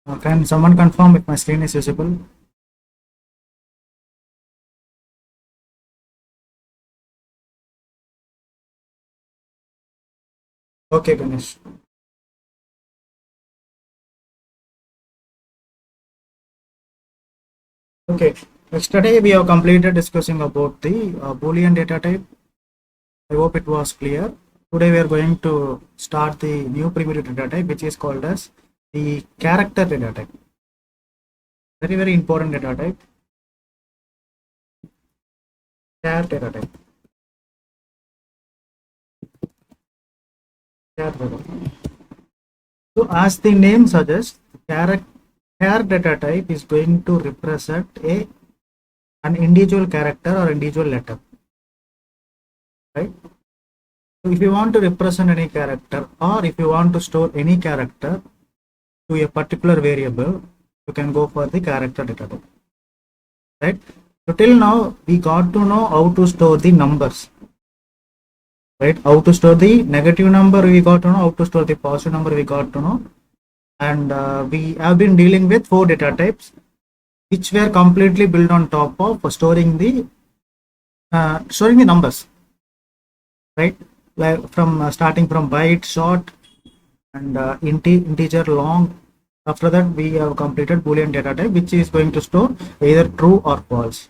Can someone confirm if my screen is visible? Okay, Ganesh. Okay. Yesterday we have completed discussing about the Boolean data type. I hope it was clear. Today we are going to start the new primitive data type, which is called as the character data type. Very, very important data type. Char data type. Char data type. So as the name suggests, char data type is going to represent an individual character or individual letter, right? So if you want to represent any character or if you want to store any character to a particular variable, you can go for the character data type, right? So till now we got to know how to store the numbers, right? How to store the negative number we got to know, how to store the positive number we got to know, and we have been dealing with 4 data types which were completely built on top of storing the numbers, right? Like from starting from byte, short, and integer, long. After that, we have completed Boolean data type, which is going to store either true or false,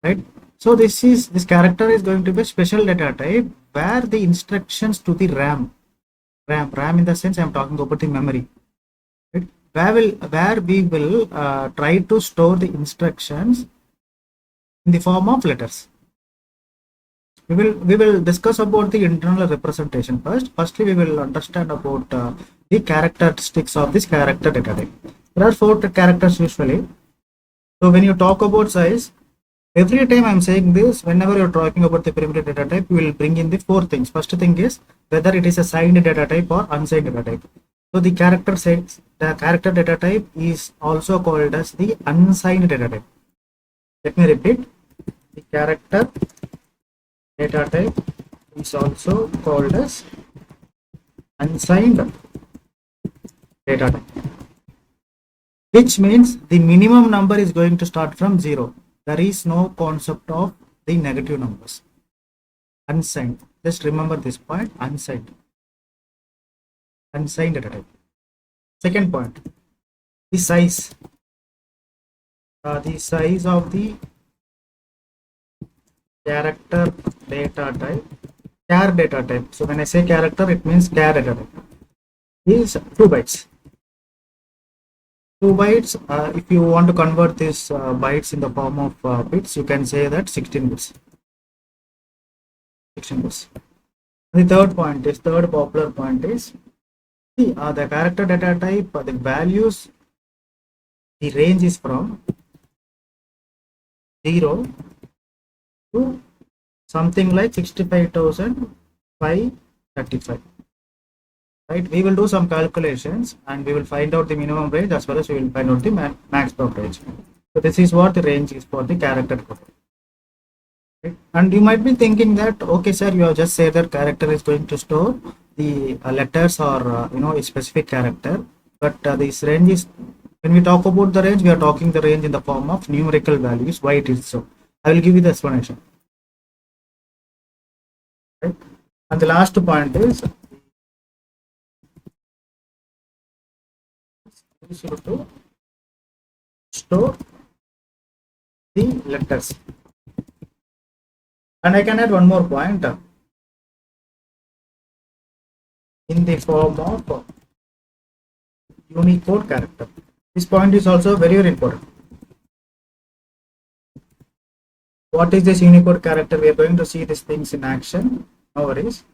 right? So this character is going to be a special data type where the instructions to the RAM in the sense I am talking about the memory, right? Where we will try to store the instructions in the form of letters. We will discuss about the internal representation first. Firstly, we will understand about the characteristics of this character data type. There are 4 characters usually. So when you talk about size, every time I'm saying this, whenever you're talking about the primitive data type, you will bring in the 4 things. First thing is whether it is a signed data type or unsigned data type. So the character data type is also called as the unsigned data type. Let me repeat. The character data type is also called as unsigned data type, which means the minimum number is going to start from 0. There is no concept of the negative numbers. Unsigned. Just remember this point. Unsigned data type. Second point, the size. The size of the character data type, char data type. So when I say character, it means char data type is 2 bytes. 2 bytes. If you want to convert this bytes in the form of bits, you can say that 16 bits. 16 bits. The third popular point is the character data type. The values, the range is from 0 to something like 65,535. Right, we will do some calculations and we will find out the minimum range as well as we will find out the maximum range. So this is what the range is for the character code. Right? And you might be thinking that, okay sir, you have just said that character is going to store the letters or a specific character, but this range is, when we talk about the range, we are talking the range in the form of numerical values. Why it is so? I will give you the explanation. Right? And the last point is to store the letters. And I can add one more point in the form of unicode character. This point is also very, very important. What is this unicode character? We are going to see these things in action. No worries.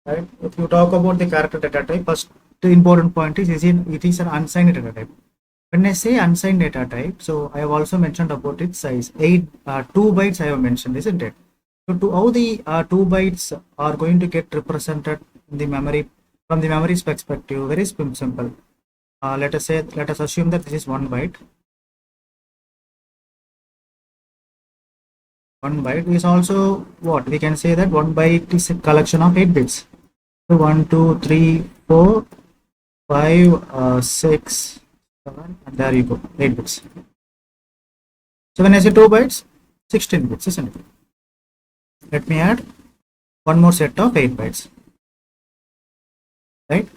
Right? If you talk about the character data type, first the important point is it is an unsigned data type. When I say unsigned data type, so I have also mentioned about its size. 2 bytes I have mentioned, isn't it? So to how the 2 bytes are going to get represented in the memory from the memory's perspective, very simple. Let us assume that this is 1 byte. 1 byte is also what we can say that 1 byte is a collection of 8 bits. So 1, 2, 3, 4, 5, 6, 7, and there you go, 8 bits. So when I say 2 bytes, 16 bits, isn't it? Let me add one more set of 8 bytes, right?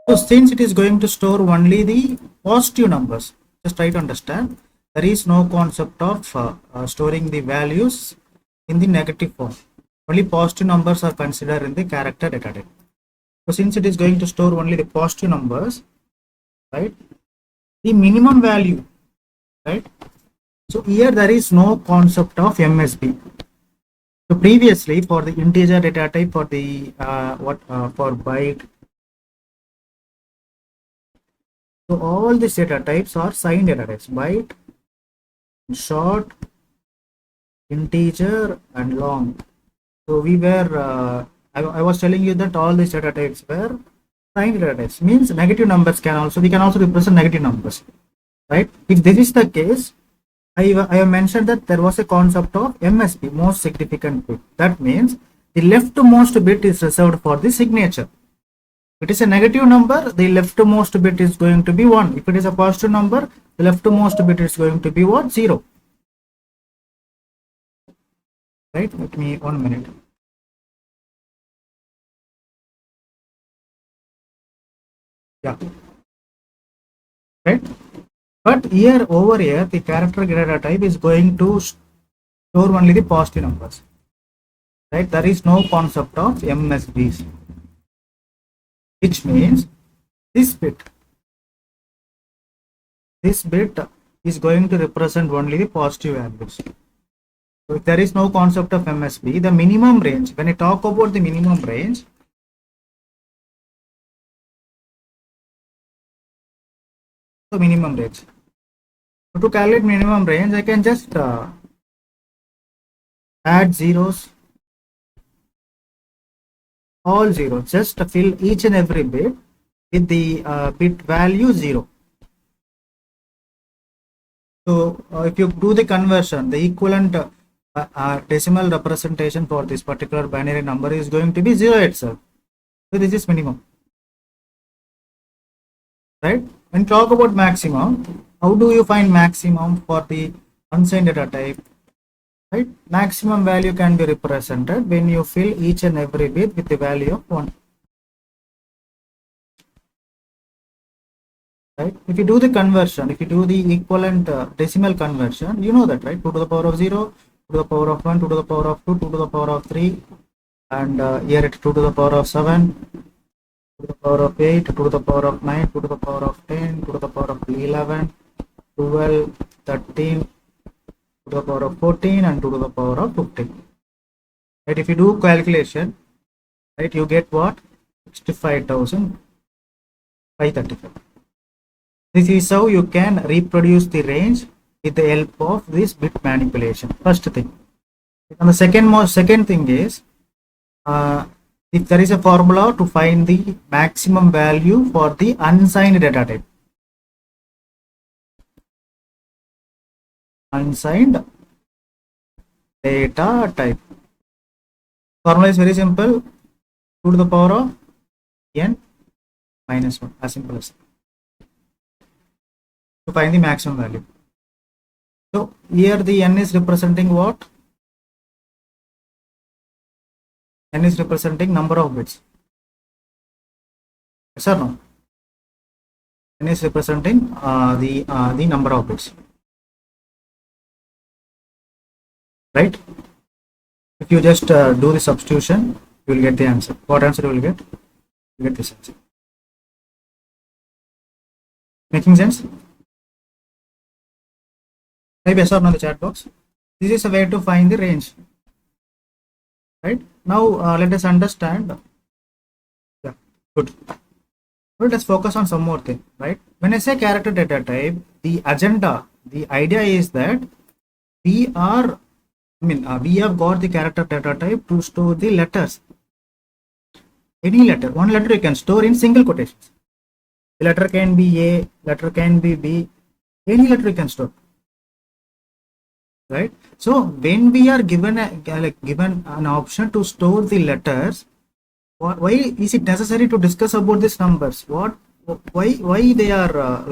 So since it is going to store only the positive numbers, just try to understand, there is no concept of storing the values in the negative form. Only positive numbers are considered in the character data type. So since it is going to store only the positive numbers, right, the minimum value, right, so here there is no concept of MSB. So previously for the integer data type, for the for byte, so all these data types are signed data types: byte, short, integer, and long. So we were I was telling you that all these data types were signed data types, means negative numbers can also, we can also represent negative numbers, right? If this is the case, I have mentioned that there was a concept of MSB, most significant bit. That means the leftmost bit is reserved for the signature. If it is a negative number, the leftmost bit is going to be 1. If it is a positive number, the leftmost bit is going to be what? 0. Right? Let me 1 minute. Yeah. Right? But here, over here, the character data type is going to store only the positive numbers. Right? There is no concept of MSBs, which means this bit is going to represent only the positive values. So if there is no concept of MSB, the minimum range, when I talk about the minimum range, so minimum range. So to calculate minimum range, I can just add zeros, all zeros, just fill each and every bit with the bit value 0. So if you do the conversion, the equivalent decimal representation for this particular binary number is going to be 0 itself. So this is minimum, right? When you talk about maximum, how do you find maximum for the unsigned data type? Right? Maximum value can be represented when you fill each and every bit with the value of 1. Right? If you do the conversion, if you do the equivalent decimal conversion, you know that, right? 2 to the power of 0, 2 to the power of 1, 2 to the power of 2, 2 to the power of 3, and here it's 2 to the power of 7, 2 to the power of 8, 2 to the power of 9, 2 to the power of 10, 2 to the power of 11, 12, 13, 2 to the power of 14, and 2 to the power of 15. Right? If you do calculation, right, you get what? 65,535. This is how you can reproduce the range with the help of this bit manipulation. First thing. And the second thing is, if there is a formula to find the maximum value for the unsigned data type. Unsigned data type. Formula is very simple. 2 to the power of n minus 1. As simple as that. To find the maximum value. So here the n is representing what? N is representing number of bits. Yes or no? N is representing the number of bits. Right? If you just do the substitution, you will get the answer. What answer you will get? You get this answer. Making sense? Maybe yes or no in the chat box. This is a way to find the range. Right? Now let us understand. Yeah, good. Let us focus on some more thing. Right? When I say character data type, the agenda, the idea is that we have got the character data type to store the letters. Any letter, one letter you can store in single quotations. The letter can be A, letter can be B, any letter you can store. Right? So when we are given an option to store the letters, why is it necessary to discuss about these numbers? What why they are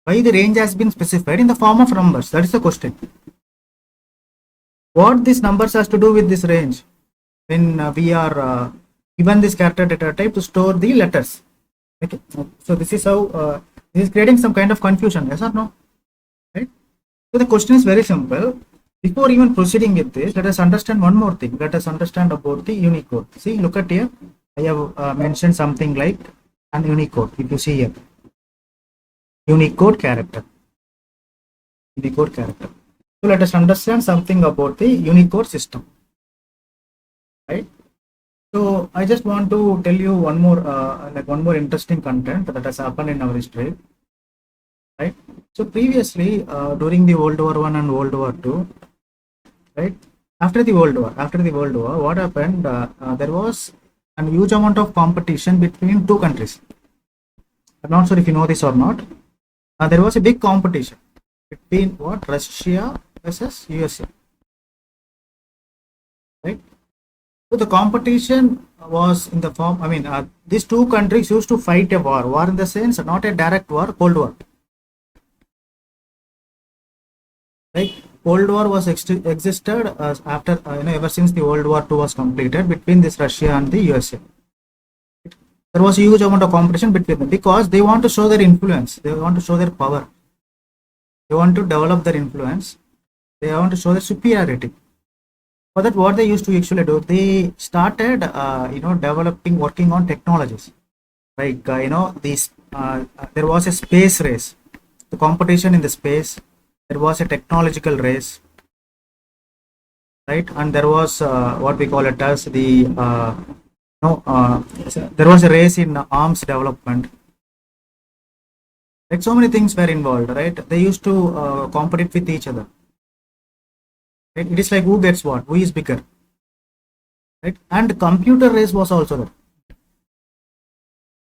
why the range has been specified in the form of numbers? That is the question. What these numbers has to do with this range when we are given this character data type to store the letters? Okay, so this is how this is creating some kind of confusion, yes or no? Right? So the question is very simple. Before even proceeding with this, let us understand one more thing. Let us understand about the Unicode. See, look at here. I have mentioned something like an Unicode. If you see here, Unicode character. Unicode character. So let us understand something about the Unicode system. Right? So I just want to tell you one more interesting content that has happened in our history. Right? So previously, during the World War I and World War II, right? After the World War, what happened? There was a huge amount of competition between two countries. I'm not sure if you know this or not. There was a big competition between what? Russia versus USA. Right? So the competition was in the form. I mean, these two countries used to fight a war. War in the sense, not a direct war, Cold War. Right? Cold War was existed after ever since the World War II was completed between this Russia and the USA. There was a huge amount of competition between them because they want to show their influence, they want to show their power, they want to develop their influence, they want to show their superiority. For that, what they used to actually do, they started working on technologies like there was a space race, the competition in the space. There was a technological race, right? And there was what we call it as the no, there was a race in arms development. Like so many things were involved, right? They used to compete with each other. Right? It is like who gets what, who is bigger, right? And computer race was also there.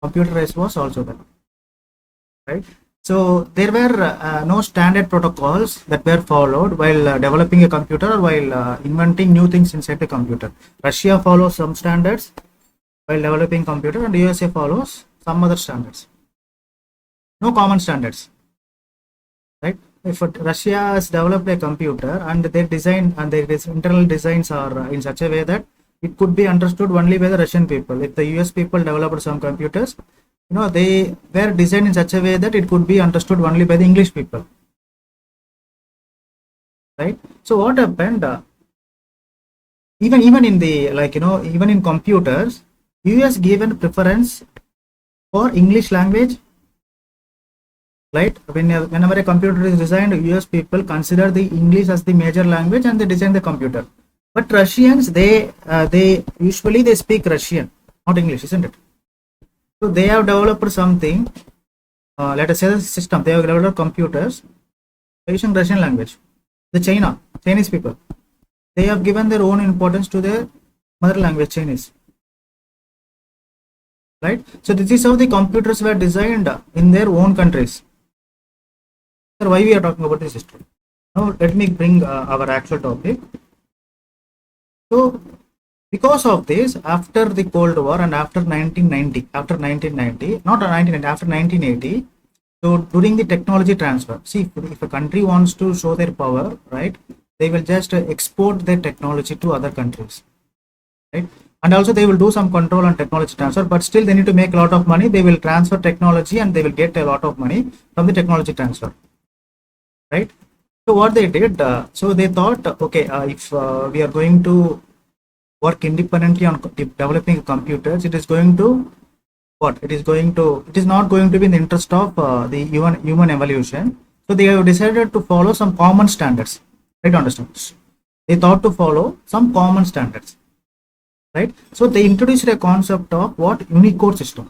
Computer race was also there, right? So there were no standard protocols that were followed while developing a computer or while inventing new things inside the computer. Russia follows some standards while developing computer, and USA follows some other standards. No common standards, right? If Russia has developed a computer and their design and their internal designs are in such a way that it could be understood only by the Russian people. If the US people developed some computers, they were designed in such a way that it could be understood only by the English people, right? So what happened? Even in the even in computers, US given preference for English language, right? Whenever a computer is designed, US people consider the English as the major language and they design the computer. But Russians, they usually they speak Russian, not English, isn't it? So they have developed something. Let us say the system. They have developed computers using Russian language. The Chinese people, they have given their own importance to their mother language, Chinese. Right? So this is how the computers were designed in their own countries. So why we are talking about this history? Now let me bring our actual topic. So because of this, after the Cold War and after 1990, after 1980, so during the technology transfer, see, if a country wants to show their power, right, they will just export their technology to other countries, right? And also they will do some control on technology transfer, but still they need to make a lot of money. They will transfer technology and they will get a lot of money from the technology transfer, right? So what they did, so they thought, okay, if we are going to work independently on developing computers, it is going to it is not going to be in the interest of the human evolution. So they have decided to follow some common standards, right? Understand? They thought to follow some common standards, right? So they introduced a concept of what? Unicode system.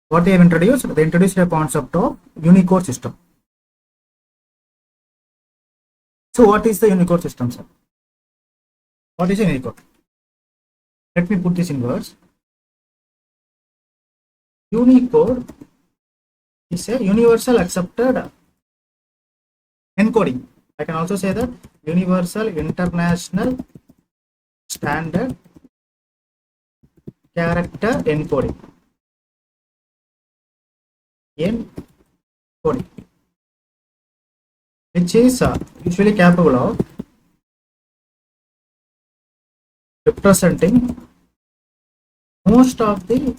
What they have introduced? They introduced a concept of Unicode system. So what is the Unicode system, sir? What is a Unicode? Let me put this in words. Unicode is a universal accepted encoding. I can also say that universal international standard character encoding. in coding, which is usually capable of representing most of the.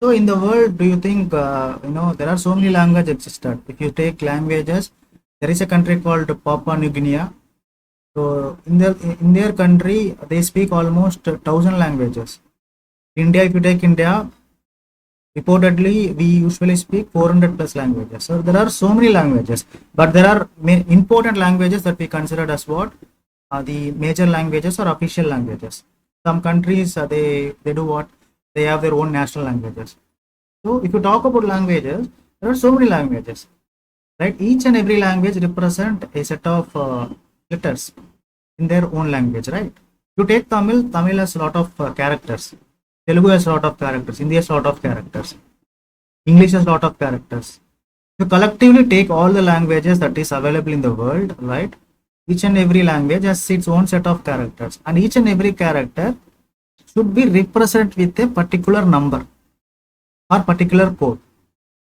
So in the world, do you think there are so many languages existed? If you take languages, there is a country called Papua New Guinea. So in their country, they speak almost 1,000 languages. India, if you take India, reportedly we usually speak 400 plus languages. So there are so many languages, but there are important languages that we consider as what the major languages or official languages. Some countries they do what, they have their own national languages. So if you talk about languages, there are so many languages, right? Each and every language represent a set of letters in their own language, right? You take Tamil. Tamil has a lot of characters. Telugu has a lot of characters. Hindi has a lot of characters. English has a lot of characters. You collectively take all the languages that is available in the world, right? Each and every language has its own set of characters, and each and every character should be represented with a particular number or particular code,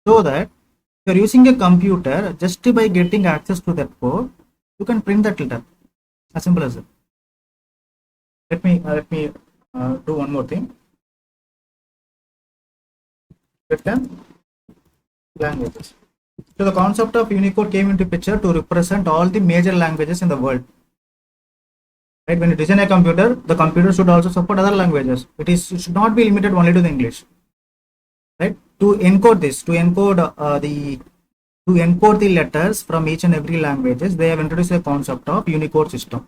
so that if you are using a computer, just by getting access to that code, you can print that letter. As simple as that. Let me do one more thing. Written languages. So the concept of Unicode came into picture to represent all the major languages in the world. Right? When you design a computer, the computer should also support other languages. It should not be limited only to the English. Right? To encode this, to encode the letters from each and every languages, they have introduced a concept of Unicode system.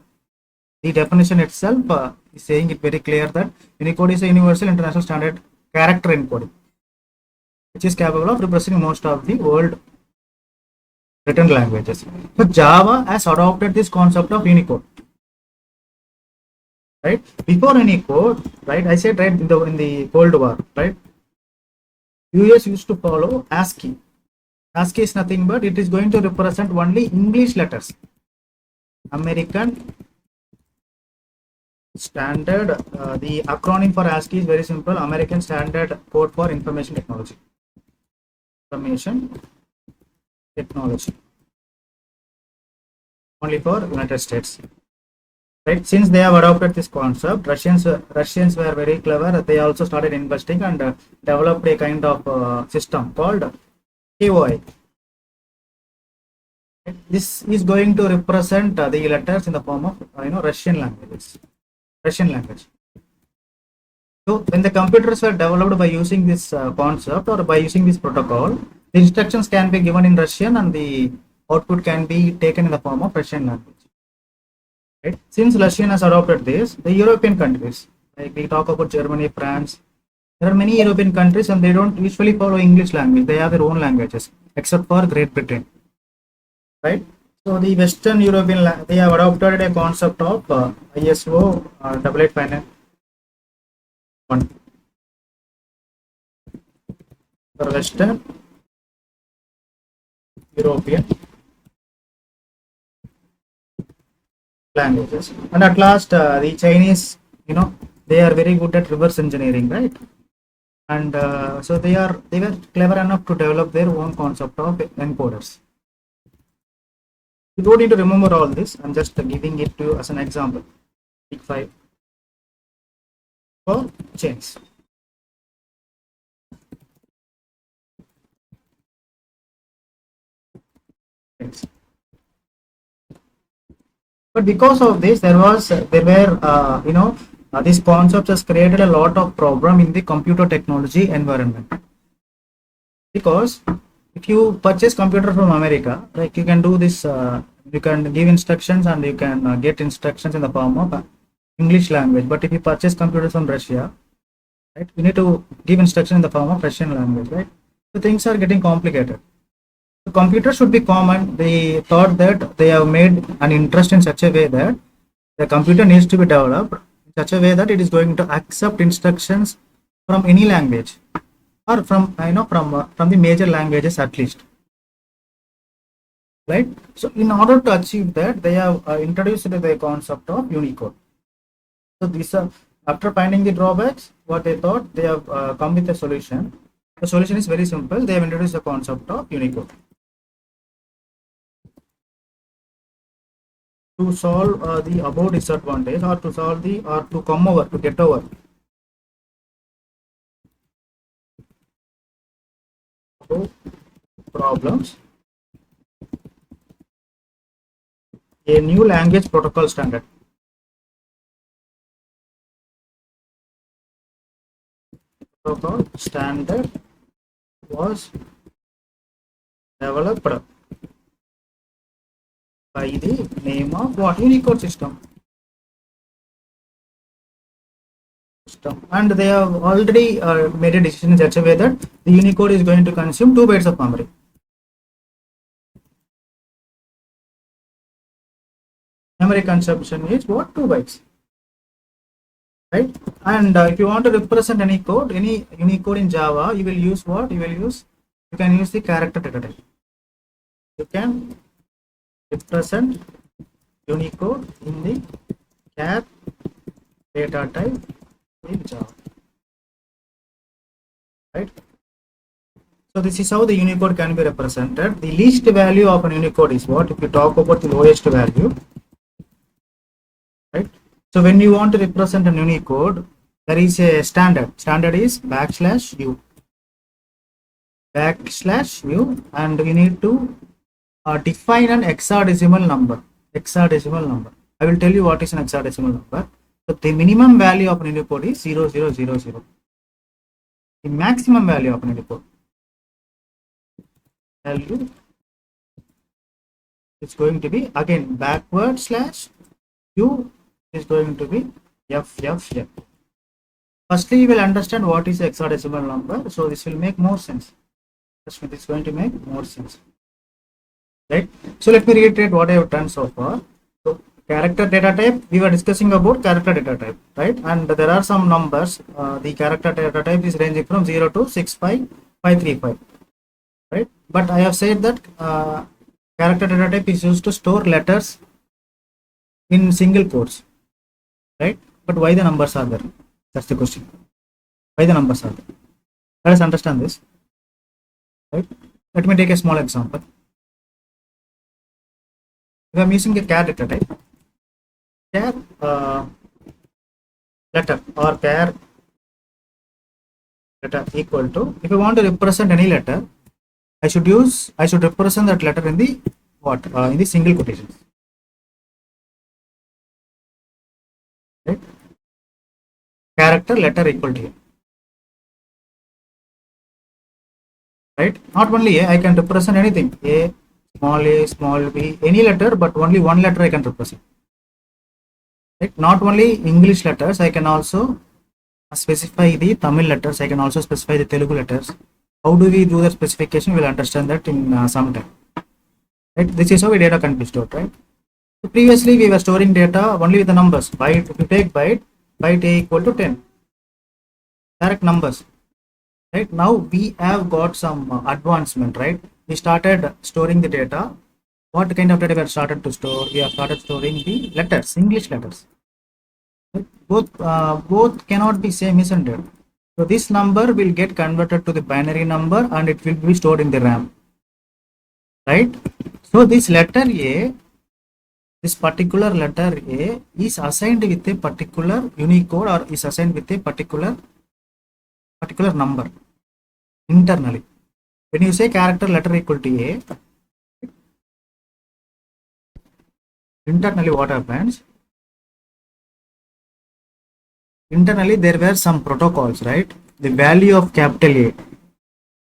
The definition itself is saying it very clear that Unicode is a universal international standard character encoding, which is capable of representing most of the world written languages. So Java has adopted this concept of Unicode. Right? Before Unicode, right? I said right in the Cold War, right? US used to follow ASCII. ASCII is nothing but it is going to represent only English letters. American Standard, the acronym for ASCII is very simple. American Standard Code for Information Technology. Information Technology. Only for United States. Right? Since they have adopted this concept, Russians were very clever. They also started investing and developed a kind of system called KOI. This is going to represent the letters in the form of Russian language. So when the computers were developed by using this concept or by using this protocol, the instructions can be given in Russian and the output can be taken in the form of Russian language. Right? Since Russian has adopted this, the European countries, like we talk about Germany, France, there are many European countries and they don't usually follow English language. They have their own languages, except for Great Britain. Right? So the Western European, they have adopted a concept of ISO 8851 for Western European languages. And at last, the Chinese, they are very good at reverse engineering, right? And so they were clever enough to develop their own concept of encoders. You don't need to remember all this. I'm just giving it to you as an example. Big 5 for chains. But because of this, these concepts has created a lot of problem in the computer technology environment. Because if you purchase computer from America, like you can do this, you can give instructions and you can get instructions in the form of English language. But if you purchase computers from Russia, right, you need to give instruction in the form of Russian language, right? So things are getting complicated. The computer should be common. They thought that they have made an interest in such a way that the computer needs to be developed in such a way that it is going to accept instructions from any language, or from the major languages at least, right? So in order to achieve that, they have introduced the concept of Unicode. So this after finding the drawbacks, what they thought, they have come with a solution. The solution is very simple. They have introduced the concept of unicode. To solve the above disadvantage, or to solve the, or to come over, to get over above problems, a new language protocol standard was developed by the name of what? Unicode system. And they have already made a decision in such a way that the Unicode is going to consume 2 bytes of memory. Memory consumption is what? 2 bytes. Right? And if you want to represent any code, any Unicode in Java, you will use what? You can use the character data type. You can represent Unicode in the char data type in Java. Right? So this is how the Unicode can be represented. The least value of an Unicode is what? If you talk about the lowest value, right? So when you want to represent an Unicode, there is a standard. Standard is \u, and we need to define an hexadecimal number. I will tell you what is an hexadecimal number. So the minimum value of an Unicode is 0000. The maximum value of an Unicode value is going to be, again, /u is going to be FFF. Firstly, you will understand what is hexadecimal number. So this will make more sense. This is going to make more sense. Right? So let me reiterate what I have done so far. So character data type, we were discussing about character data type, right? And there are some numbers. The character data type is ranging from 0 to 65535. Right? But I have said that character data type is used to store letters in single quotes, right? But why the numbers are there? That's the question. Why the numbers are there? Let us understand this. Right? Let me take a small example. If I am using a char data type, char letter or char letter equal to, if you want to represent any letter, I should represent that letter in the what? In the single quotations. Right? Character letter equal to A. Right? Not only A, I can represent anything. A, small b, any letter, but only one letter I can represent. Right? Not only English letters, I can also specify the Tamil letters, I can also specify the Telugu letters. How do we do the specification? We will understand that in some time. Right? This is how data can be stored, right? So previously we were storing data only with the numbers. Byte, if you take byte A equal to 10. Direct numbers. Right? Now we have got some advancement, right? We started storing the data. What kind of data we have started to store? We have started storing the letters, English letters. Right? Both cannot be same, isn't it? So this number will get converted to the binary number and it will be stored in the RAM. Right? So this letter A, this particular letter A is assigned with a particular Unicode or is assigned with a particular number internally. When you say character letter equal to A, internally what happens? Internally there were some protocols, right? The value of capital A.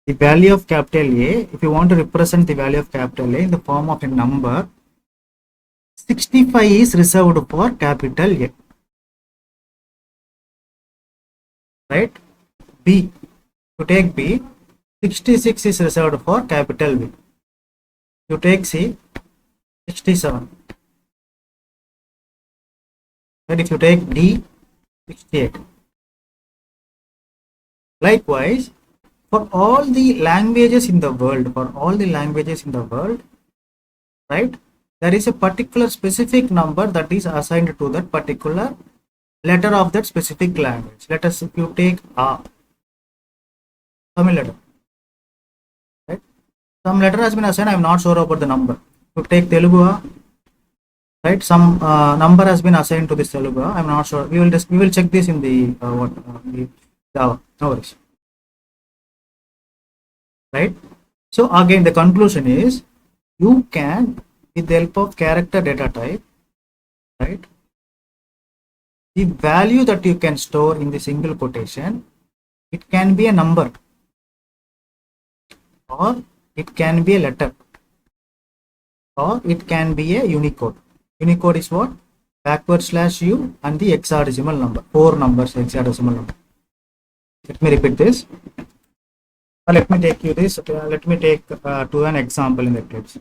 The value of capital A, if you want to represent the value of capital A in the form of a number, 65 is reserved for capital A. Right? B. To take B, 66 is reserved for capital B. You take C, 67. But if you take D, 68. Likewise, for all the languages in the world, right, there is a particular specific number that is assigned to that particular letter of that specific language. Let us, if you take A, Tamil letter, Some letter has been assigned. I am not sure about the number. To take Telugu, right? Some number has been assigned to this Telugu. I am not sure. We will check this in the the Java. No worries, right? So again, the conclusion is you can, with the help of character data type, right? The value that you can store in the single quotation, it can be a number or it can be a letter or it can be a unicode. Unicode is what? Backward slash u and the hexadecimal number. 4 numbers hexadecimal number. Let me repeat this. Let me take you this. Let me take to an example in Eclipse.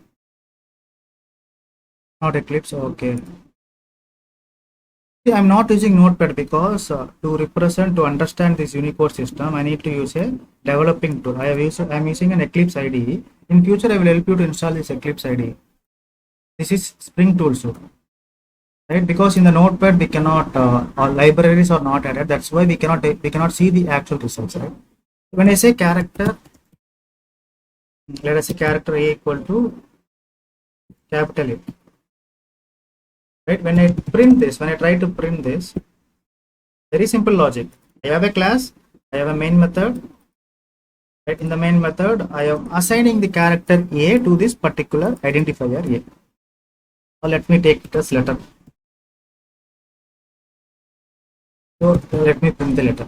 Not Eclipse. Okay. See, I'm not using Notepad because to understand this Unicode system, I need to use a developing tool. I'm using an Eclipse IDE. In future, I will help you to install this Eclipse IDE. This is Spring Tool suite, right? Because in the Notepad we cannot, our libraries are not added. That's why we cannot see the actual results, right? When I say character, let us say character A equal to capital A. Right? When I try to print this, very simple logic. I have a class, I have a main method. Right? In the main method, I am assigning the character A to this particular identifier A. Or let me take it as letter. So let me print the letter.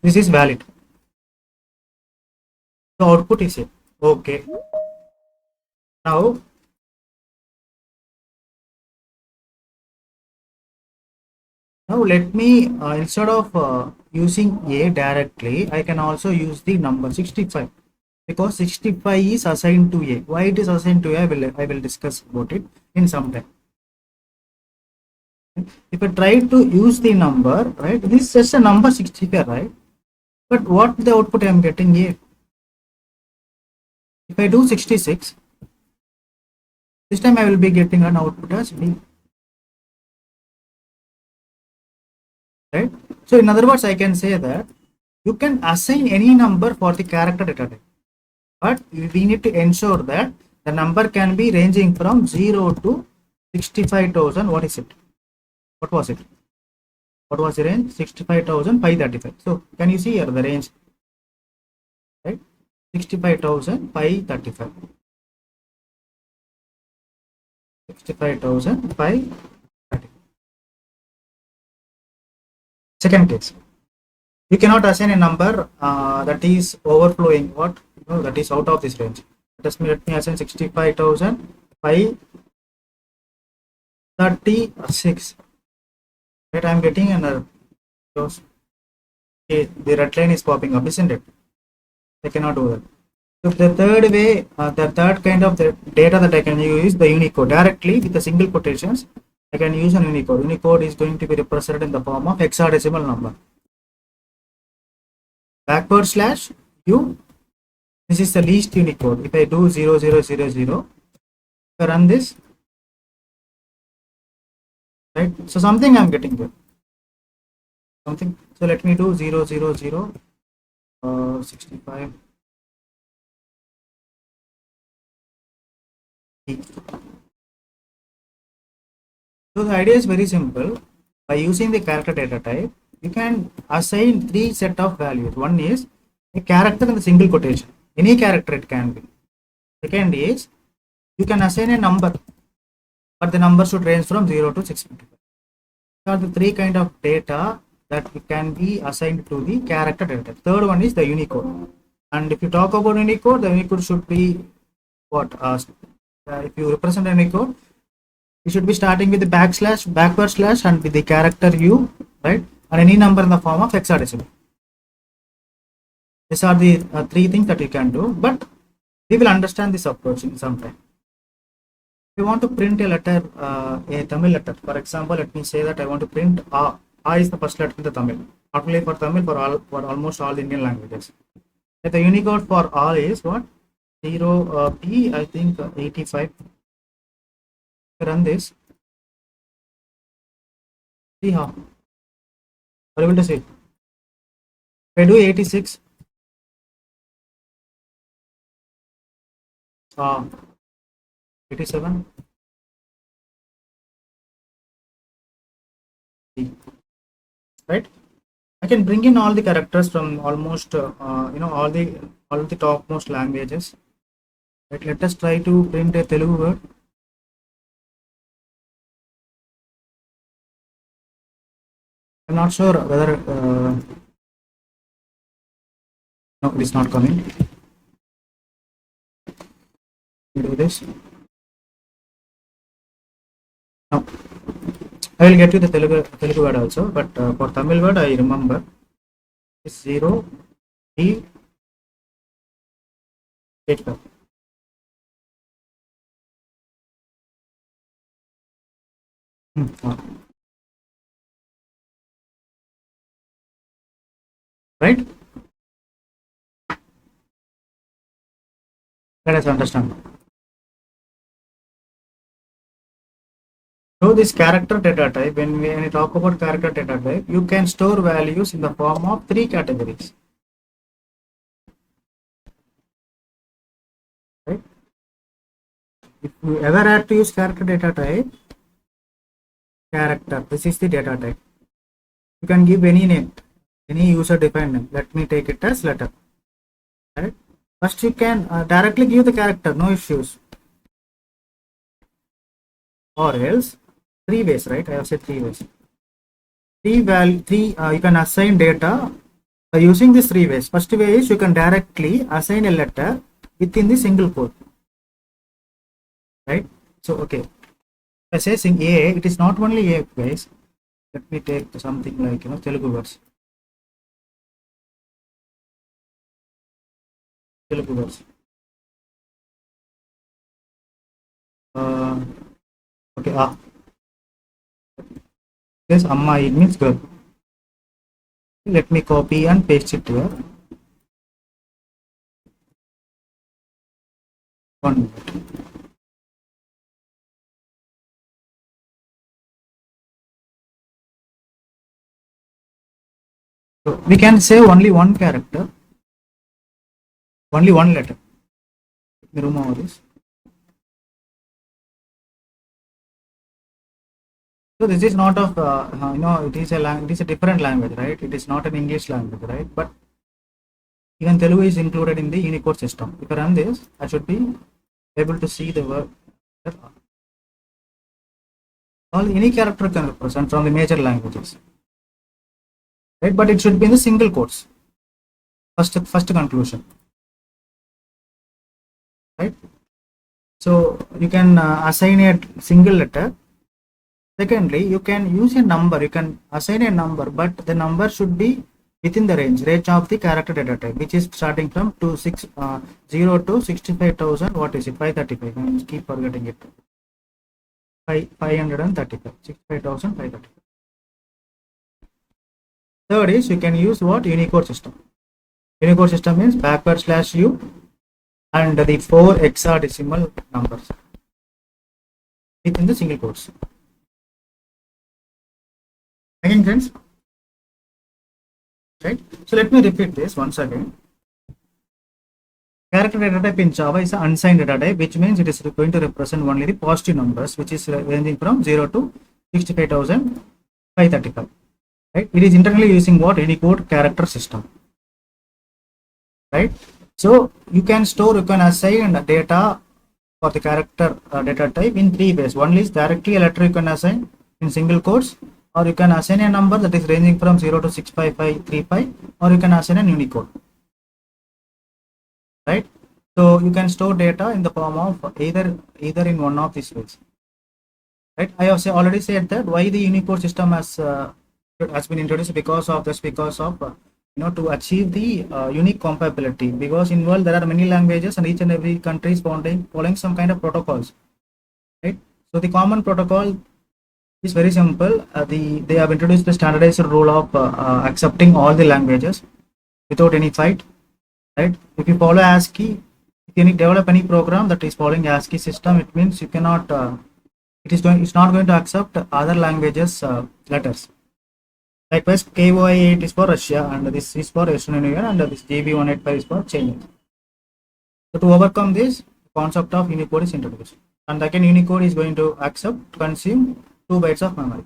This is valid. The output is A. Okay. Now let me, instead of using A directly, I can also use the number 65 because 65 is assigned to A. Why it is assigned to A, I will discuss about it in some time. If I try to use the number, right, this is just a number 65, right? But what the output I am getting A? If I do 66, this time I will be getting an output as B. Right? So in other words, I can say that you can assign any number for the character data type, but we need to ensure that the number can be ranging from 0 to 65,000. What is it? What was it? What was the range? 65,535. So can you see here the range? Right? 65,535. 65,535. Second case. You cannot assign a number that is overflowing what that is out of this range. Let me assign 65,536. Right, I'm getting an error. Okay, the red line is popping up, isn't it? I cannot do that. So the third way, the third kind of the data that I can use is the Unicode directly with the single quotations. I can use an Unicode. Unicode is going to be represented in the form of hexadecimal number. Backward slash u. This is the least Unicode. If I do 0000, if I run this, right? So something I'm getting here. Something. So let me do 000 65. So the idea is very simple. By using the character data type, you can assign 3 set of values. One is a character in the single quotation. Any character it can be. Second is you can assign a number, but the number should range from 0 to 655. These are the 3 kind of data that can be assigned to the character data. Third one is the Unicode. And if you talk about Unicode, the Unicode should be what? If you represent a Unicode, you should be starting with the backslash, backward slash, and with the character U, right? And any number in the form of hexadecimal. These are the 3 things that you can do, but we will understand this approach in some time. If you want to print a letter, a Tamil letter, for example, let me say that I want to print A. A is the first letter in the Tamil. Not only for Tamil, for almost all Indian languages. If the Unicode for all is what? 0P, I think 85. Run this. See how. Are you able to see? If I do 86, 87. Right. I can bring in all the characters from almost all the topmost languages. Right. Let us try to print a Telugu word. I'm not sure whether no, it is not coming. We do this. No, I will get you the Telugu word also, but for Tamil word I remember it's 0 D 85. Right? Let us understand. So this character data type, when we talk about character data type, you can store values in the form of three categories. Right? If you ever had to use character data type, character, this is the data type. You can give any name, any user defined name. Let me take it as letter. Right? First you can directly give the character, no issues. Or else three ways, right? I have said three ways. You can assign data by using these three ways. First way is you can directly assign a letter within the single quote. Right? So okay. By saying A, it is not only A guys. Let me take something like Telugu words. Telugu words. Okay. Yes, Amma, it means girl. Let me copy and paste it here. One minute. So we can say only one character, only one letter. Let me remove this. So this is not of it is a different language, right? It is not an English language, right? But even Telugu is included in the Unicode system. If I run this, I should be able to see the word. Any character can represent from the major languages, right? But it should be in the single quotes. First conclusion, right? So you can assign a single letter. Secondly, you can use a number. You can assign a number, but the number should be within the range of the character data type, which is starting from 0 to 65,000. What is it? 535. I keep forgetting it. 535. 65,535. Third is you can use what? Unicode system. Unicode system means /u and the 4 hexadecimal numbers within the single quotes. Again, friends, right? So let me repeat this once again. Character data type in Java is an unsigned data type, which means it is going to represent only the positive numbers, which is ranging from 0 to 65,535. Right? It is internally using what? Unicode character system. Right? So you can assign data for the character data type in three ways. One is directly a letter you can assign in single quotes, or you can assign a number that is ranging from 0 to 65535, or you can assign an Unicode. Right? So you can store data in the form of either in one of these ways. Right? I have already said that why the Unicode system has been introduced because of to achieve the unique compatibility, because in world there are many languages and each and every country is following some kind of protocols, right? So the common protocol is very simple. They have introduced the standardized rule of accepting all the languages without any fight, right? If you follow ASCII, if you develop any program that is following ASCII system, it means you cannot it's not going to accept other languages letters. Likewise, KOI8 is for Russia, and this is for Eastern Union, and this GB185 is for China. So to overcome this, concept of unicode is introduced. And again, unicode is going to consume 2 bytes of memory.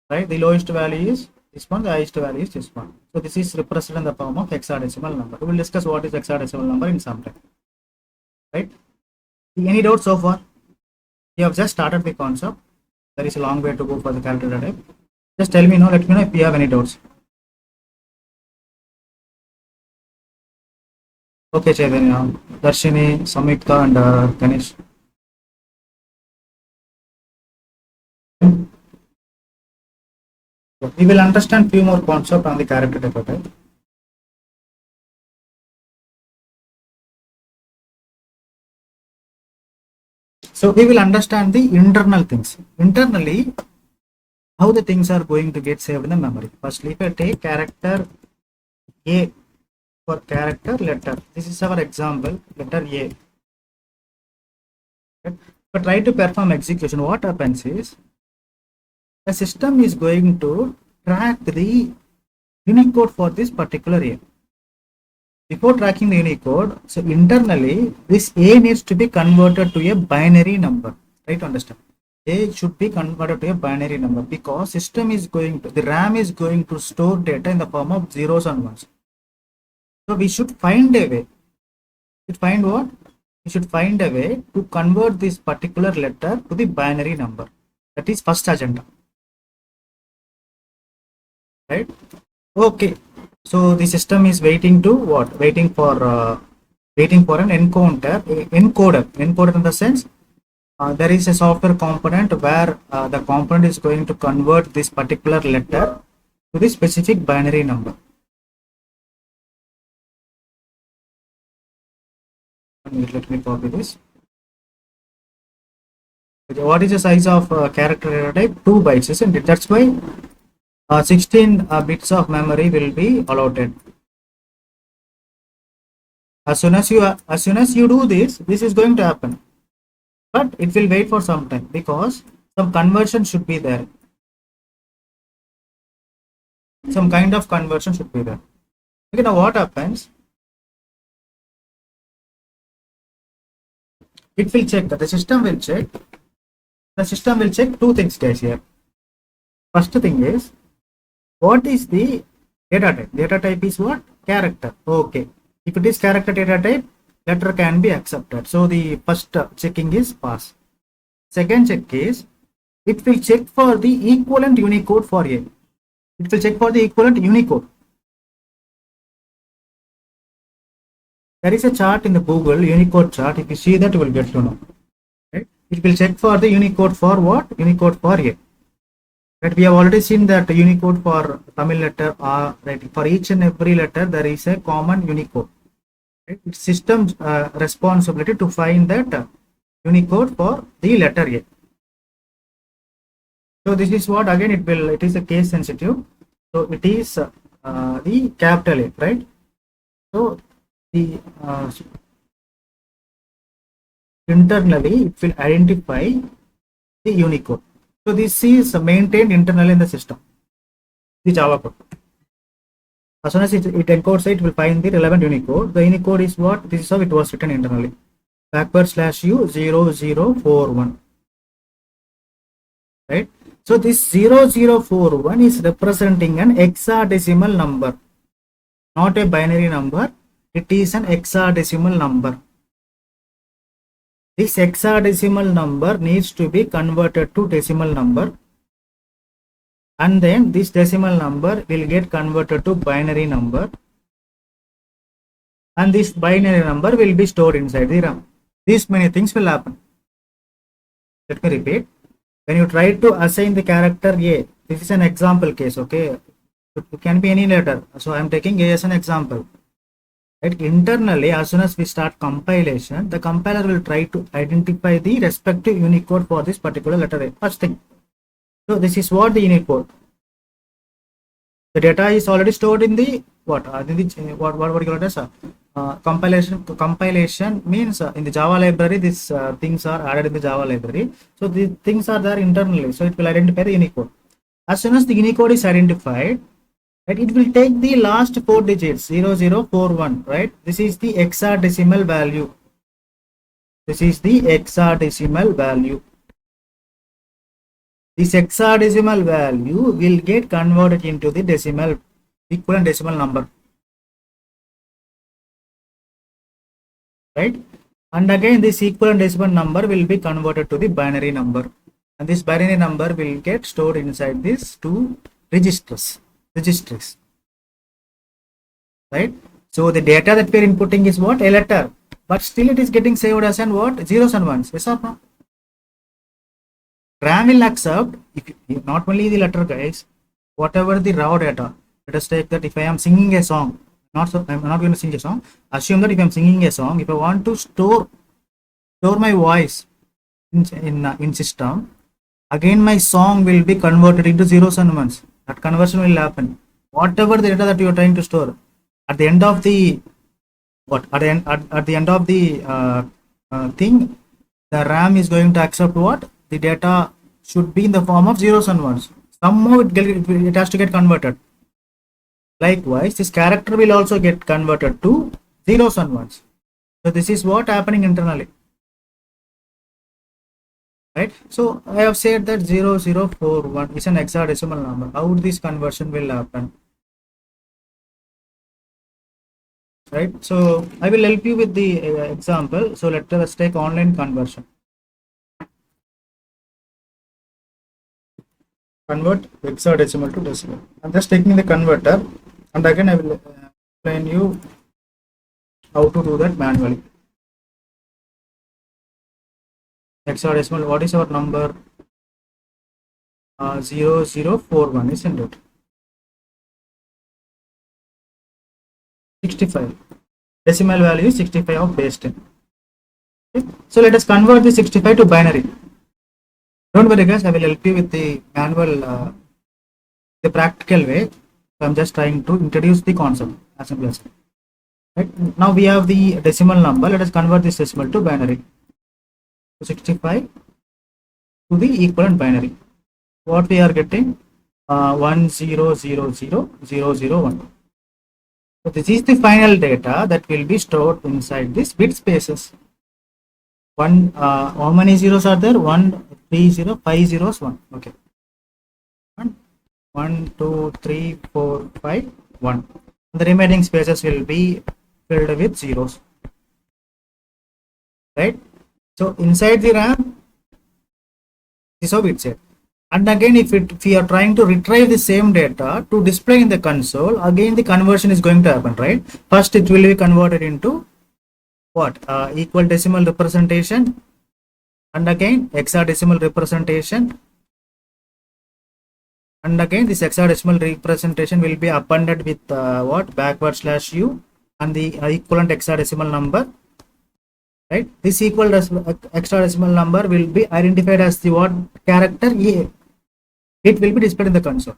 Right? The lowest value is this one, the highest value is this one. So this is represented in the form of hexadecimal number. We will discuss what is hexadecimal number in some time. Right? Any doubts so far? You have just started the concept. There is a long way to go for the character data type. Just tell me now, let me know if you have any doubts. Okay, Chaitanya, Darshini, Samyukta, and Ganesh. We will understand few more concepts on the character data type. So we will understand the internal things. Internally, how the things are going to get saved in the memory. Firstly, if I take character A for character letter, this is our example, letter A. Okay. But try to perform execution. What happens is the system is going to track the Unicode for this particular A. Before tracking the Unicode, so internally this A needs to be converted to a binary number. Right to understand. A should be converted to a binary number because the RAM is going to store data in the form of zeros and ones. So we should find a way. We should find a way to convert this particular letter to the binary number. That is first agenda. Right? Okay. So the system is waiting to what? Waiting for an encoder in the sense there is a software component where the component is going to convert this particular letter to the specific binary number. Let me copy this. Okay, what is the size of character data type? 2 bytes, isn't it? That's why 16 bits of memory will be allotted. As soon as you do this is going to happen. But it will wait for some time because some conversion should be there. Some kind of conversion should be there. Okay, now what happens? It will check that the system will check. The system will check 2 things, guys, here. First thing is, what is the data type? Data type is what? Character. Okay. If it is character data type, letter can be accepted. So the first checking is pass. Second check is, it will check for the equivalent Unicode for A. It will check for the equivalent Unicode. There is a chart in the Google, Unicode chart. If you see that, you will get to know. Right? It will check for the Unicode for what? Unicode for A. Right? We have already seen that Unicode for Tamil letter R. Right? For each and every letter, there is a common Unicode. Right? It's system's responsibility to find that Unicode for the letter A. So this is what, again, it is a case sensitive. So it is the capital A, right? So the internally it will identify the Unicode. So this is maintained internally in the system, the Java code. As soon as it encodes it will find the relevant Unicode. The Unicode is what? This is how it was written internally. /U0041. Right? So this 0041 is representing an hexadecimal number, not a binary number. It is an hexadecimal number. This hexadecimal number needs to be converted to decimal number, and then this decimal number will get converted to binary number, and this binary number will be stored inside the RAM. These many things will happen. Let me repeat. When you try to assign the character A, this is an example case, okay? It can be any letter. So I am taking A as an example. Right? Internally, as soon as we start compilation, the compiler will try to identify the respective Unicode for this particular letter A. First thing. So this is what the Unicode. The data is already stored in the what do you call it as compilation means in the Java library. These things are added in the Java library. So the things are there internally. So it will identify the Unicode. As soon as the Unicode is identified, right, it will take the last 4 digits 0041. Right, this is the hexadecimal value. This is the hexadecimal value. This hexadecimal value will get converted into the decimal equivalent decimal number, right? And again this equivalent decimal number will be converted to the binary number, and this binary number will get stored inside these two registers, right? So the data that we are inputting is what? A letter, but still it is getting saved as an what? Zeros and ones. Yes or no? RAM will accept if not only the letter, guys, whatever the raw data. Let us take that if I am singing a song, I'm not going to sing a song. Assume that if I'm singing a song, if I want to store my voice in system, again my song will be converted into zeros and ones. That conversion will happen. Whatever the data that you are trying to store, at the end of the at the end of the thing, the RAM is going to accept what? The data should be in the form of zeros and ones. Somehow it has to get converted. Likewise, this character will also get converted to zeros and ones. So this is what happening internally, right? So I have said that 0041 is an hexadecimal number. How this conversion will happen, right? So I will help you with the example. So let us take online conversion. Convert hexadecimal to decimal. I'm just taking the converter, and again I will explain you how to do that manually. Hexadecimal, what is our number? 0041, isn't it? 65. Decimal value is 65 of base 10. Okay. So let us convert the 65 to binary. Don't worry, guys, I will help you with the manual, the practical way. So I'm just trying to introduce the concept as simple as. Right. Now we have the decimal number. Let us convert this decimal to binary. So 65 to the equivalent binary. What we are getting? 10000001. So this is the final data that will be stored inside this bit spaces. How many zeros are there? 1, 3, 0, 5 zeros, 1. Okay. 1, 2, 3, 4, 5, 1. The remaining spaces will be filled with zeros. Right? So inside the RAM, this is how it said. And again, if we are trying to retrieve the same data to display in the console, again the conversion is going to happen, right? First, it will be converted into what? Equal decimal representation, and again hexadecimal representation, and again this hexadecimal representation will be appended with what? /u and the equivalent hexadecimal number, right? This equal hexadecimal number will be identified as the what? Character A. It will be displayed in the console.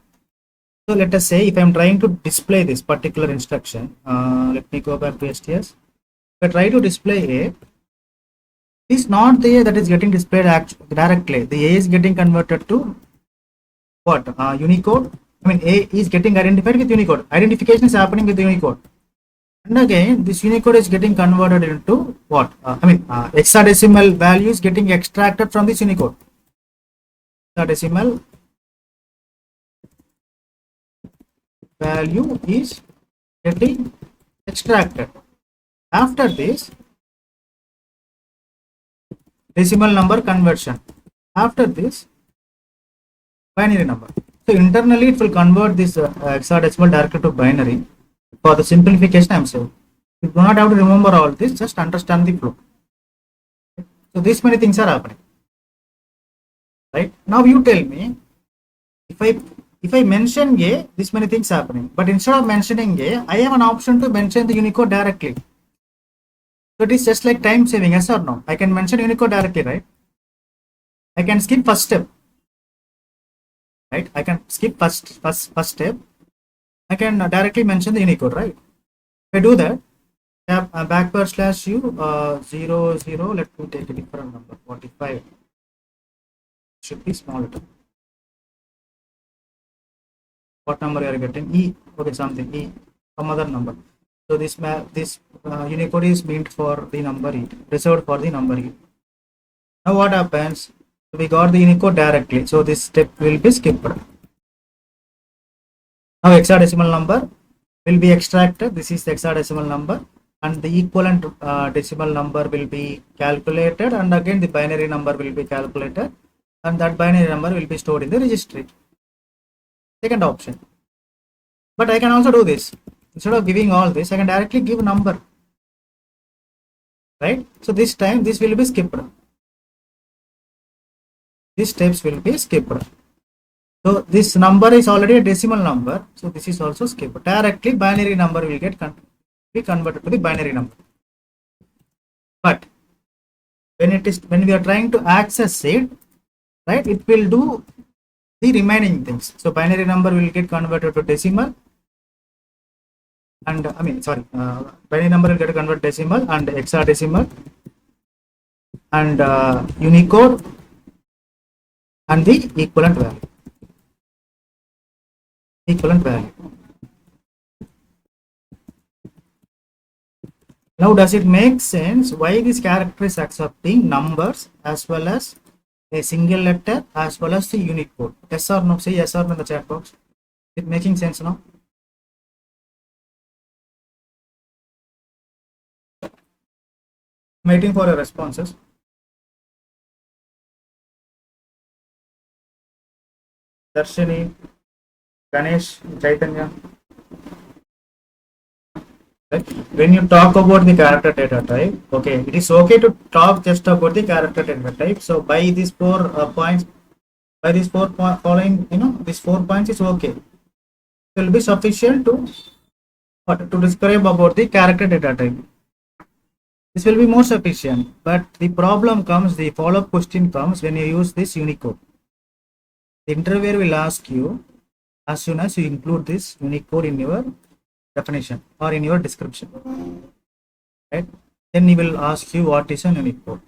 So let us say if I am trying to display this particular instruction, let me go back to STS. If I try to display A, it is not the A that is getting displayed directly. The A is getting converted to what? Unicode. I mean, A is getting identified with Unicode. Identification is happening with Unicode. And again, this Unicode is getting converted into what? Hexadecimal value is getting extracted from this Unicode. Hexadecimal value is getting extracted. After this, decimal number conversion. After this, binary number. So internally, it will convert this hexadecimal directly to binary. For the simplification, I am saying you do not have to remember all this. Just understand the flow. So these many things are happening. Right now, you tell me if I mention A, this many things happening. But instead of mentioning A, I have an option to mention the Unicode directly. So it is just like time saving, yes or no? I can mention Unicode directly, right? I can skip first step, right? I can skip first step. I can directly mention the Unicode, right? If I do that, tab /u 00. Let me take a different number. 45 should be small letter. What number you are getting? E. Okay, something E. Some other number. So this Unicode is meant for the number heap, reserved for the number heap. Now what happens? We got the Unicode directly, so this step will be skipped. Now hexadecimal number will be extracted. This is the hexadecimal number, and the equivalent decimal number will be calculated, and again the binary number will be calculated, and that binary number will be stored in the registry. Second option. But I can also do this. Instead of giving all this, I can directly give a number. Right? So this time this will be skipped. These steps will be skipped. So this number is already a decimal number. So this is also skipped. Directly binary number will be converted to the binary number. But when we are trying to access it, right, it will do the remaining things. So binary number will get converted to decimal, and binary number will get converted to decimal and hexadecimal and Unicode and the equivalent value. Now does it make sense why this character is accepting numbers as well as a single letter as well as the Unicode? Yes or no? Say yes or no in the chat box. Is it making sense now? I'm waiting for your responses. Darshini, Ganesh, Chaitanya. Right? When you talk about the character data type, okay, it is okay to talk just about the character data type. So by these 4 points, by these 4 following, these 4 points is okay. It will be sufficient to describe about the character data type. This will be more sufficient, but the problem comes, the follow-up question comes when you use this Unicode. The interviewer will ask you as soon as you include this Unicode in your definition or in your description, right? Then he will ask you what is an Unicode.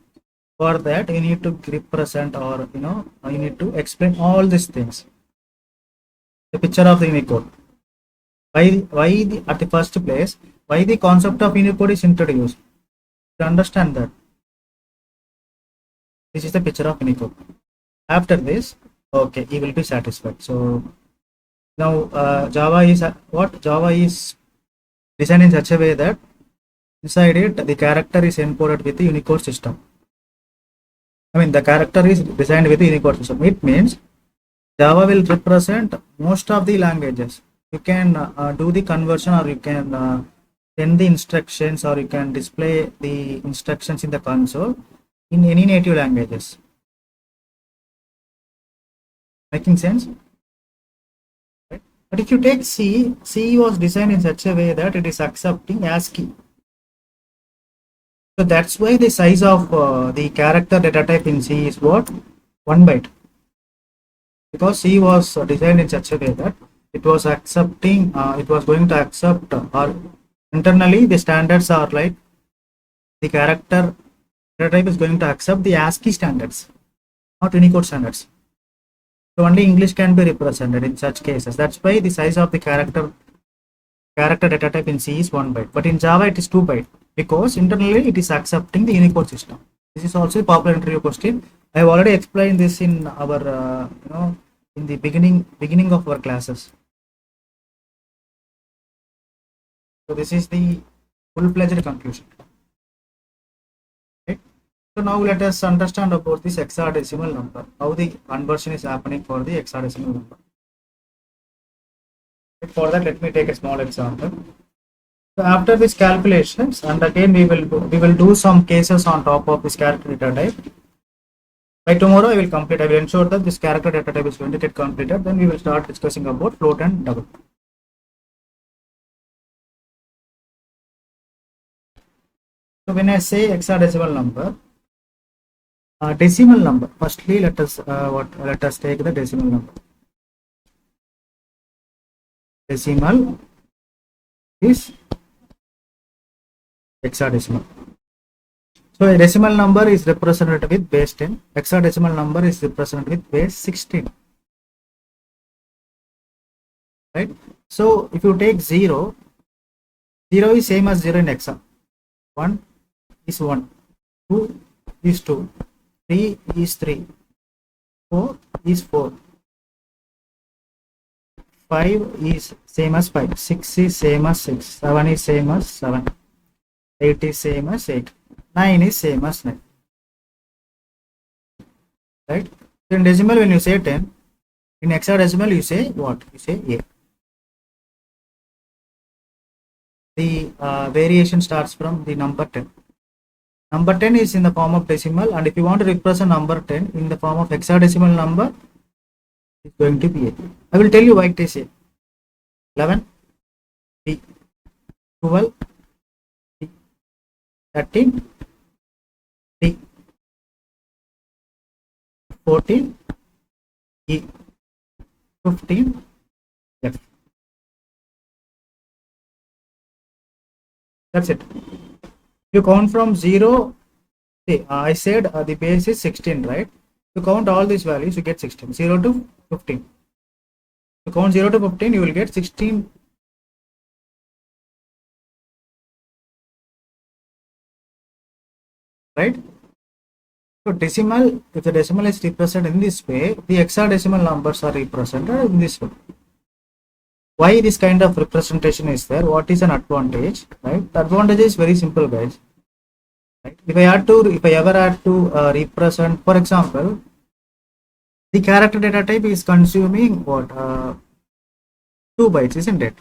For that you need to represent, or you need to explain all these things. The picture of the Unicode. At the first place, why the concept of Unicode is introduced? To understand that. This is the picture of Unicode. After this, okay, he will be satisfied. So now Java is designed in such a way that inside it the character is encoded with the Unicode system. The character is designed with the Unicode system. It means Java will represent most of the languages. You can do the conversion, or you can send the instructions, or you can display the instructions in the console in any native languages. Making sense? Right? But if you take C was designed in such a way that it is accepting ASCII. So that's why the size of the character data type in C is what? 1 byte. Because C was designed in such a way that it was accepting, it was going to accept, or internally the standards are like the character data type is going to accept the ASCII standards, not Unicode standards. So only English can be represented in such cases. That's why the size of the character data type in C is 1 byte, but in Java it is 2 byte, because internally it is accepting the Unicode system. This is also a popular interview question. I have already explained this in our in the beginning of our classes. So this is the full-fledged conclusion. Okay. So now let us understand about this hexadecimal number, how the conversion is happening for the hexadecimal number. For that, let me take a small example. So after these calculations, and again we will do some cases on top of this character data type. By tomorrow I will ensure that this character data type is going to get completed. Then we will start discussing about float and double. So when I say hexadecimal number, decimal number. Firstly, let us take the decimal number. Decimal is hexadecimal. So a decimal number is represented with base 10. Hexadecimal number is represented with base 16. Right? So if you take 0, 0 is same as 0 in hexa. 1 is 1, 2 is 2, 3 is 3, 4 is 4, 5 is same as 5, 6 is same as 6, 7 is same as 7, 8 is same as 8, 9 is same as 9. Right? So in decimal, when you say 10, in hexadecimal, you say what? You say A. The variation starts from the number 10. Number 10 is in the form of decimal, and if you want to represent number 10 in the form of hexadecimal number, it's going to be A. I will tell you why it is A. 11, B, 12, B, 13, D, 14, E, 15, F. That's it. You count from 0. See, I said the base is 16, right? You count all these values, you get 16. 0 to 15. You count 0 to 15, you will get 16. Right? So decimal, if the decimal is represented in this way, the hexadecimal numbers are represented in this way. Why this kind of representation is there? What is an advantage? Right? The advantage is very simple, guys. Right? If I ever had to represent, for example, the character data type is consuming what 2 bytes, isn't it?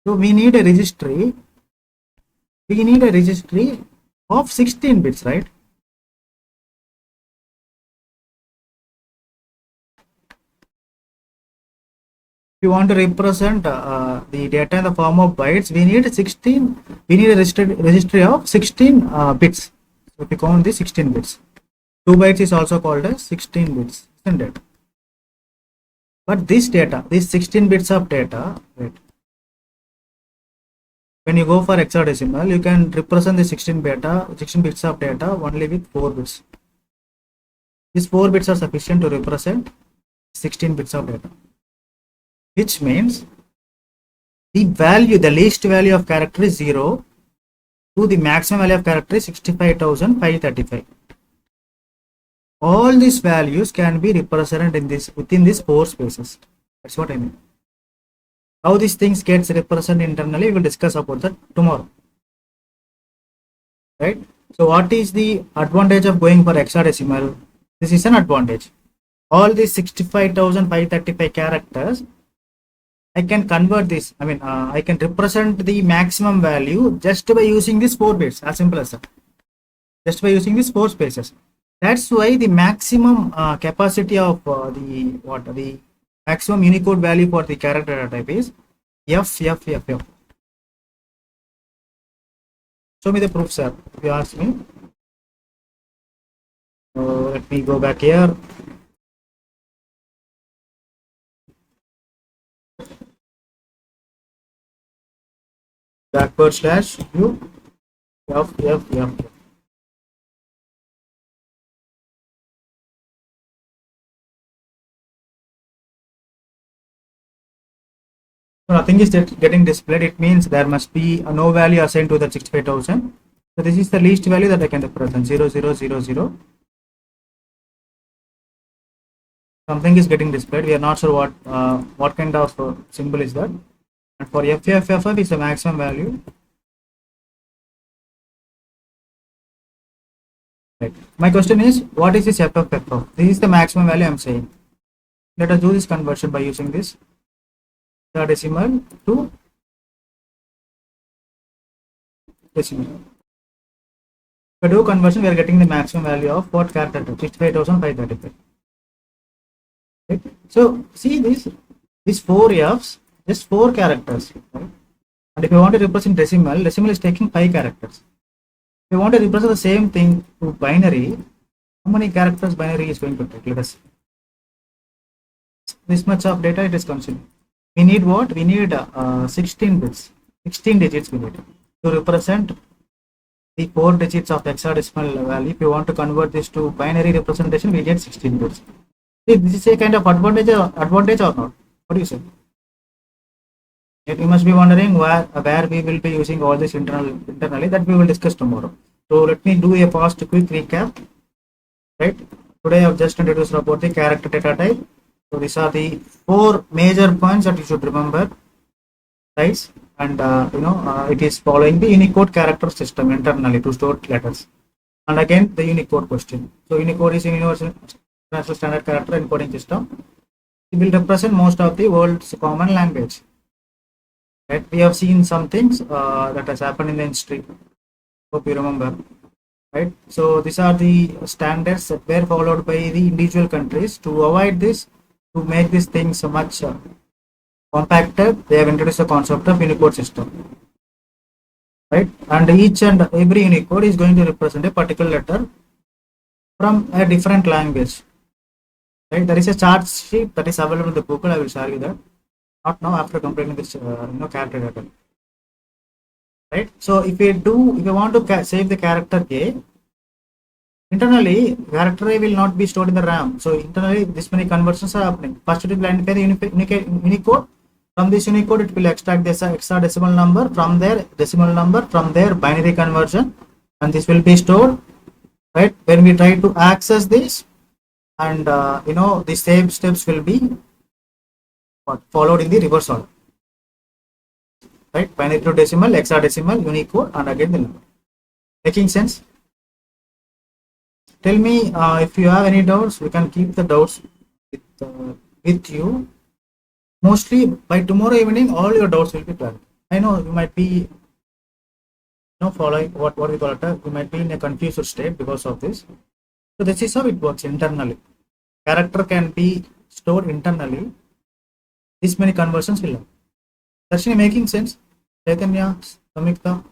So we need a registry. We need a registry of 16 bits, right? If you want to represent the data in the form of bytes, we need 16. We need a registry of 16 bits. So if you count the 16 bits, 2 bytes is also called as 16 bits, isn't it? But this data, these 16 bits of data, right? When you go for hexadecimal, you can represent the 16 bits of data only with 4 bits. These 4 bits are sufficient to represent 16 bits of data, which means the least value of character is 0 to the maximum value of character is 65,535. All these values can be represented within these 4 spaces. That's what I mean. How these things gets represented internally, we will discuss about that tomorrow. Right? So what is the advantage of going for hexadecimal? This is an advantage. All these 65,535 characters, I can convert this. I can represent the maximum value just by using these 4 bits. As simple as that. Just by using these 4 spaces. That's why the maximum capacity of the maximum unicode value for the character data type is F. Show me the proof, sir. If you ask me. Let me go back here. Backward slash U F. So nothing is getting displayed. It means there must be no value assigned to the 65,000. So this is the least value that I can represent 0000. Something is getting displayed. We are not sure what kind of symbol is that. And for FFFF is the maximum value. Right. My question is, what is this FFFF? This is the maximum value I am saying. Let us do this conversion by using this decimal to decimal. If I do conversion, we are getting the maximum value of what character? 65,535. Right? So see these 4 F's, just 4 characters. Right? And if you want to represent decimal is taking 5 characters. If you want to represent the same thing to binary, how many characters binary is going to take? Let us see. This much of data it is consuming. We need what? We need 16 bits, 16 digits we need to represent the 4 digits of hexadecimal value. If you want to convert this to binary representation, we get 16 bits. See, this is a kind of advantage or not? What do you say? You must be wondering where we will be using all this internally, that we will discuss tomorrow. So let me do a fast quick recap. Right. Today I've just introduced about the character data type. So these are the four major points that you should remember, guys. And it is following the Unicode character system internally to store letters. And again, the Unicode question. So Unicode is a universal international standard character encoding system. It will represent most of the world's common language. Right? We have seen some things that has happened in the history. Hope you remember. Right? So these are the standards that were followed by the individual countries to avoid this, to make these things much compacted. They have introduced the concept of Unicode system. Right? And each and every Unicode is going to represent a particular letter from a different language. Right? There is a chart sheet that is available in the book. I will show you that. Not now, after completing this character data. Right? So if we want to save the character A, internally character A will not be stored in the RAM. So internally this many conversions are happening. First it will identify the Unicode. From this Unicode it will extract the hexadecimal number, from there decimal number, from there binary conversion, and this will be stored. Right? When we try to access this, and the same steps will be followed in the reverse order. Right? Binary to decimal, hexadecimal, Unicode, and again the number. Making sense? Tell me if you have any doubts. We can keep the doubts with you. Mostly by tomorrow evening, all your doubts will be cleared. I know you might be following what we call it. You might be in a confused state because of this. So this is how it works internally. Character can be stored internally. This many conversions will have. Darshini, making sense? Chaitanya, Samikta.